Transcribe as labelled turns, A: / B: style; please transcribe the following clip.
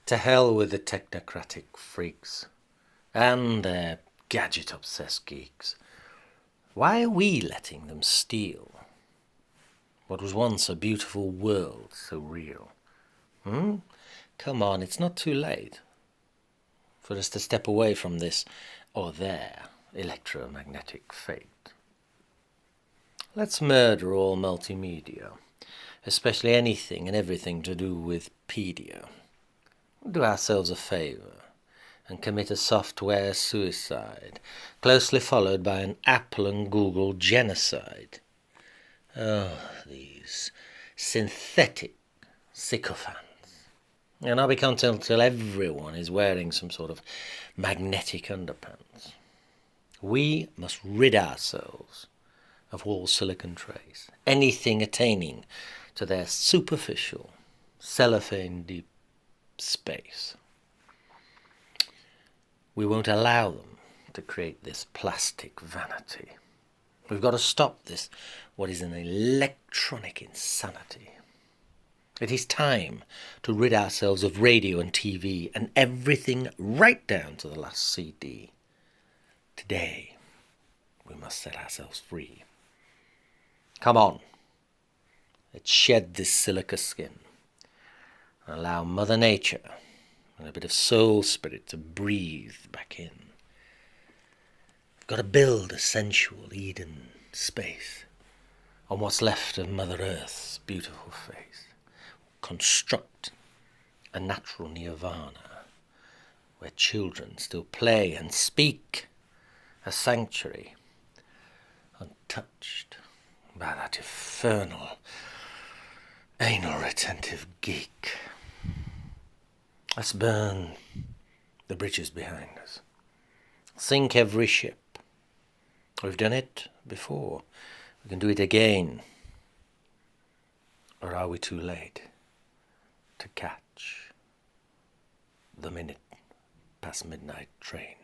A: To hell with the technocratic freaks and their gadget-obsessed geeks. Why are we letting them steal what was once a beautiful world so real? Come on, it's not too late for us to step away from this or their electromagnetic fate. Let's murder all multimedia, especially anything and everything to do with pedia. Do ourselves a favour and commit a software suicide, closely followed by an Apple and Google genocide. Oh, these synthetic sycophants. And I'll be content until everyone is wearing some sort of magnetic underpants. We must rid ourselves of all silicon trace, anything attaining to their superficial, cellophane deep space. We won't allow them to create this plastic vanity. We've got to stop this, what is an electronic insanity. It is time to rid ourselves of radio and TV and everything right down to the last CD. Today, we must set ourselves free. Come on, let's shed this silica skin and allow Mother Nature and a bit of soul spirit to breathe back in. We've got to build a sensual Eden space on what's left of Mother Earth's beautiful face. Construct a natural nirvana where children still play and speak, a sanctuary untouched by that infernal anal retentive geek. Let's burn the bridges behind us. Sink every ship. We've done it before. We can do it again. Or are we too late to catch the minute past midnight train?